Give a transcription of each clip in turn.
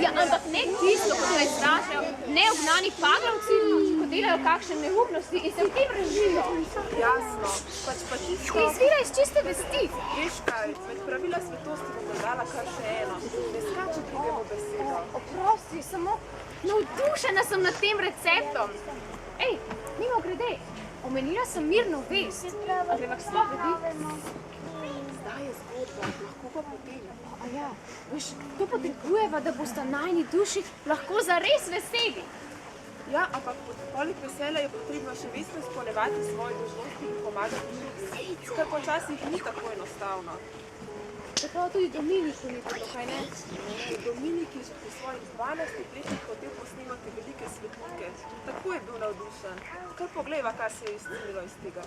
Ja, ampak ne tisto, ko se izražajo neognani paglavci, ko delajo kakšne neumnosti in se v tem režijo. Jasno, pač pa tisto... Ki izvira iz čiste vesti. Veš kaj, med pravila svetosti bom dodala kar še eno. Ne skači drugemu besedo. Oprosti, samo navdušena sem nad tem receptom. Ej, mimo grede, omenila sem mirno vest. A greva k spovedi? Zdaj je zgodba, lahko pa potem. A ja, veš, to potrebujeva, da bosta najni duši lahko zares veseli. Ja, ampak poleg veselja je potrebno še vestno izpolnjevati svoje dolžnosti in pomagati drugim, kar počasih ni tako enostavno. Tako tudi Dominiku ni bilo, kaj ne? Dominik je že pri svojih 12 letih hotel posnemati velike svetnike. Tako je bil navdušen. Kar poglejva, kar se je izcimilo iz tega.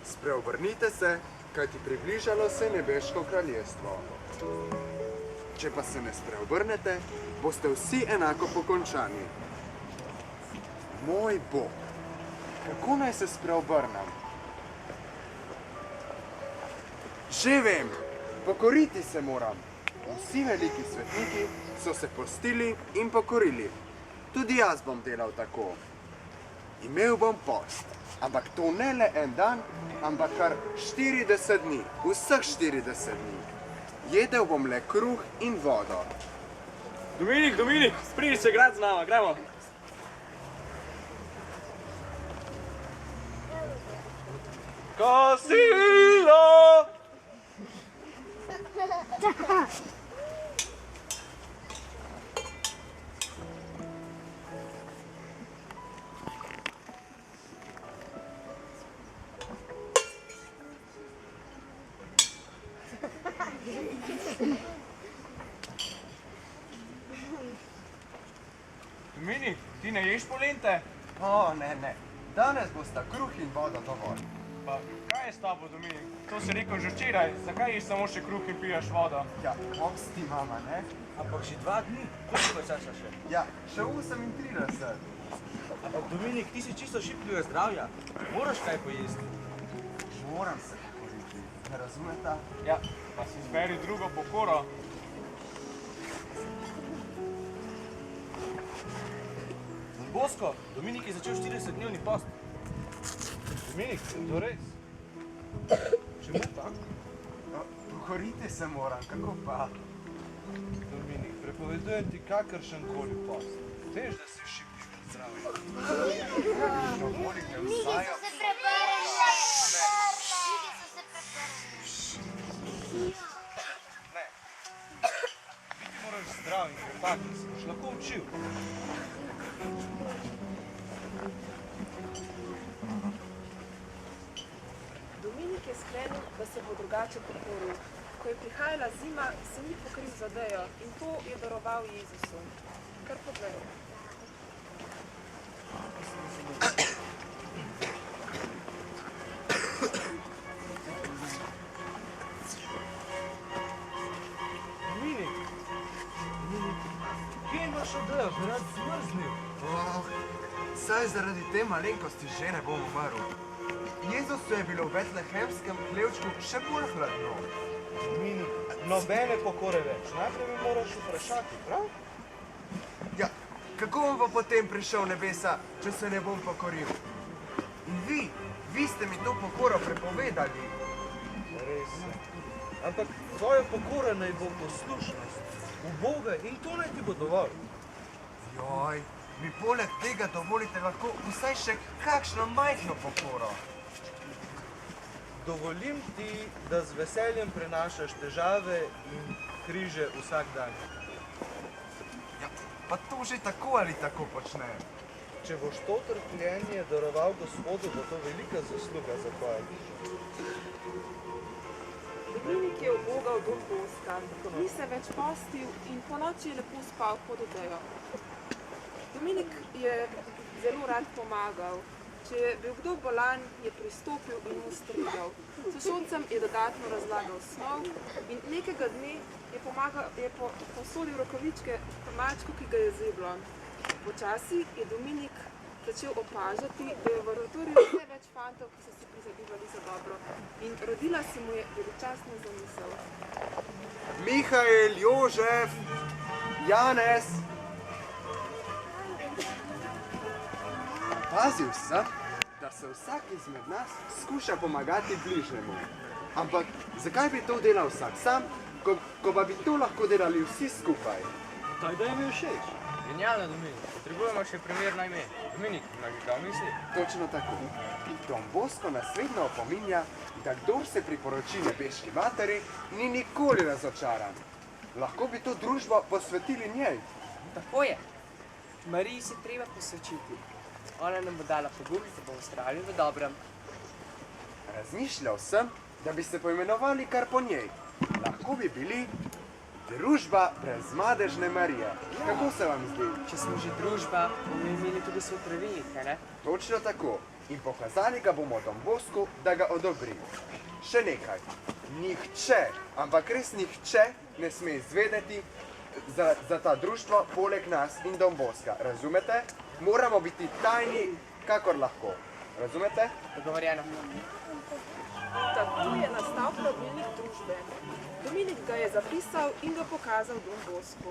Spreobrnite se, kajti približalo se nebeško kraljestvo. Če pa se ne spreobrnete, boste vsi enako pokončani. Moj Bog, kako naj se spreobrnem? Že vem, pokoriti se moram. Vsi veliki svetniki so se postili in pokorili. Tudi jaz bom delal tako. Imel bom post, ampak to ne le en dan, ampak kar 40 dni, vseh 40 dni. Jedel bom le kruh in vodo. Dominik, pridi se igrati z nama, gremo. Kosilo! Dominik, ti ne ješ polente? O, ne. Danes bosta kruh in voda dovolj. Pa kaj je s tabo, Dominik? To si rekel že včeraj, zakaj ješ samo še kruh in piješ vodo? Ja, obsti mama, ne? Ampak že 2 dni, koliko časa še? Ja, še 38. Ampak Dominik, ti si čisto šibkega zdravja, moraš kaj pojesti. Moram se pokoriti, ne razumeta? Ja, pa si izberi drugo pokoro. Bosko, Dominik je začel 40-dnevni post. Dominik, to res? Čemu tako? No, pokoriti se moram, kako pa? Dominik, prepovedujem ti kakršen koli post. Veš, da si šibkega zdravja. Dovolite vsajo. Se prebrali! So se prebrali! Ne. Biti moraš zdrav in krepak, da si boš lahko učil. Dominik je sklenil, da se bo drugače pokoril. Ko je prihajala zima, se ni pokril z odejo in to je daroval Jezusu. Kar poglej. Dominik, kje imaš odejo, bi rad zmrznil? Oh, saj zaradi te malenkosti že ne bom umrl. Jezusu je bilo v betlehemskem hlevčku še bolj hladno. Dominik, nobene pokore več. Najprej me moraš vprašati, prav? Ja, kako bom pa potem prišel v nebesa, če se ne bom pokoril? In vi ste mi to pokoro prepovedali. Res je. Ampak tvoja pokora naj bo poslušnost v Boga in to naj ti bo dovolj. Joj, mi poleg tega dovolite lahko vsaj še kakšno majhno pokoro. Dovolim ti, da z veseljem prenašaš težave in križe vsak dan. Ja, pa to že tako ali tako počnem. Če boš to trpljenje daroval Gospodu, bo to velika zasluga za tvoje dušo. Dominik je ubogal dom Boska, ni se več postil in ponoči je lepo spal pod odejo. Dominik je zelo rad pomagal. Če je bil kdo bolan, je pristopil in mu stregal. Sošolcem je dodatno razlagal snov in nekega dne je posodil rokavičke malčku, ki ga je zeblo. Počasi je Dominik začel opažati, da je v laboratoriju vse več fantov, ki so si prizadevali za dobro in rodila se mu je veličastna zamisel. Mihael, Jožef, Janez. Pazil sem, da se vsak izmed nas skuša pomagati bližnjemu. Ampak zakaj bi to delal vsak sam, ko pa bi to lahko delali vsi skupaj? Ta ideja mi je všeč. Genialno, Dominik. Potrebujemo še primerno ime. Dominik, imaš kaj v misli? Točno tako. Don Bosco nas vedno opominja, da kdor se priporoči nebeški materi, ni nikoli razočaran. Lahko bi to družbo posvetili njej. Tako je. Mariji se treba posvečiti. Ona nam bo dala pogum, da bomo vztrajali v dobrem. Razmišljal sem, da bi se poimenovali kar po njej. Lahko bi bili Družba brezmadežne Marije. Kako se vam zdi? Če smo že družba, bomo imeli tudi svoj pravilnik, ne? Točno tako. In pokazali ga bomo Don Boscu, da ga odobri. Še nekaj. Nihče, ampak res nihče ne sme izvedeti za ta društvo poleg nas in Don Bosca. Razumete? Moramo biti tajni, kakor lahko. Razumete? Dogovorjeno. Tako je nastal pravilnik družbe. Dominik ga je zapisal in ga pokazal Don Boscu.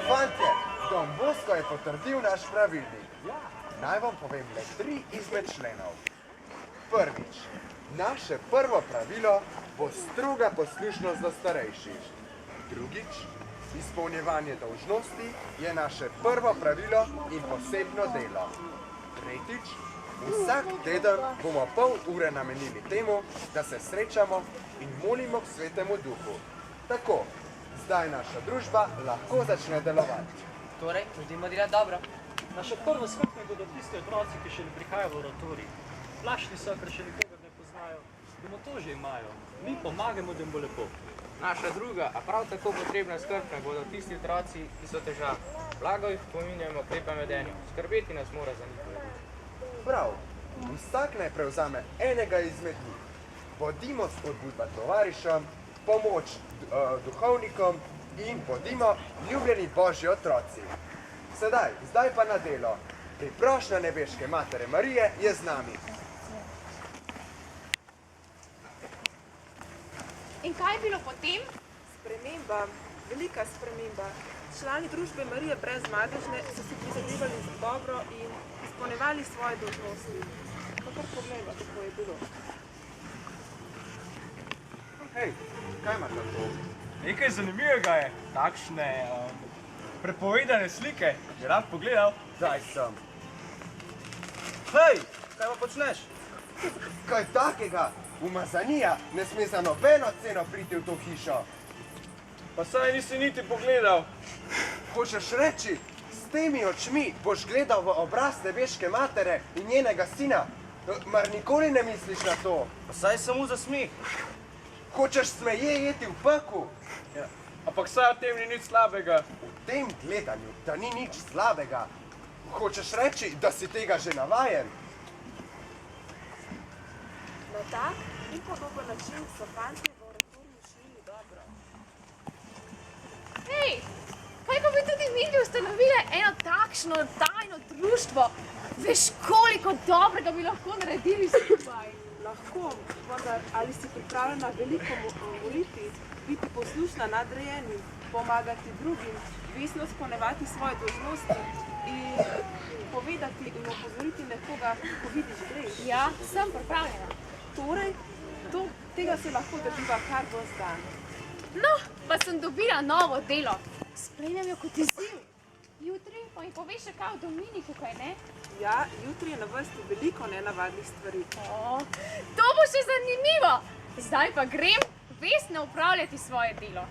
Fantje, Don Bosco je potrdil naš pravilnik. Naj vam povem le 3 izmed členov. Prvič, naše prvo pravilo bo stroga poslušnost do starejših. Drugič, izpolnjevanje dolžnosti je naše prvo pravilo in posebno delo. Tretjič, vsak teden bomo pol ure namenili temu, da se srečamo in molimo k Svetemu Duhu. Tako, zdaj naša družba lahko začne delovati. Torej, želimo delati dobro. Naša prva skrb naj bodo tisti otroci, ki šele prihajajo v oratorij. Plašni so, ker še nikogar ne poznajo. Doma to že imajo. Mi pomagamo, da jim bo lepo. Naša druga, a prav tako potrebna skrb naj bodo tisti otroci, ki so težavi. Blago jih pominjamo k lepem vedenju. Skrbeti nas mora za njihove duše. Prav, vsak naj prevzame enega izmed njih. Bodimo spodbudba tovarišem, pomoč duhovnikom in bodimo ljubljeni Božji otroci. Zdaj pa na delo. Priprošnja nebeške Matere Marije je z nami. In kaj je bilo potem? Sprememba, velika sprememba. Člani družbe Marije brezmadežne so si prizadevali za dobro in izpolnjevali svoje dolžnosti. Kakor pogleda, kako je bilo. Hej, kaj imaš na to? Nekaj zanimivega je. Takšne prepovedane slike. Bi rad pogledal? Daj sem. Hej, kaj pa počneš? Kaj takega? Umazanija ne sme za nobeno ceno priti v to hišo. Pa saj nisi niti pogledal. Hočeš reči, s temi očmi boš gledal v obraz nebeške matere in njenega sina? Mar nikoli ne misliš na to? Pa saj samo za smeh. Hočeš smeje jeti v peku? Ja. Ampak saj v tem ni nič slabega. V tem gledanju, da ni nič slabega. Hočeš reči, da si tega že navajen? Na tak in podoben način so fantje v oratoriju šli dobro. Hej, kaj ko bi tudi mi ustanovili eno takšno tajno društvo? Veš, koliko dobrega bi lahko naredili skupaj? Lahko, vendar ali si pripravljena veliko moliti, biti poslušna nadrejenim, pomagati drugim, vestno izpolnjevati svoje dolžnosti in povedati in opozoriti nekoga, ko vidiš greš. Ja, sem pripravljena. Torej, tega se lahko dobiva kar ves dan. No, pa sem dobila novo delo. Sprejmem jo kot izziv. Jutri pa mi poveš še kaj o Dominiku, kaj ne? Ja, jutri je na vrsti veliko nenavadnih stvari. O, to bo še zanimivo. Zdaj pa grem vestno upravljati svoje delo.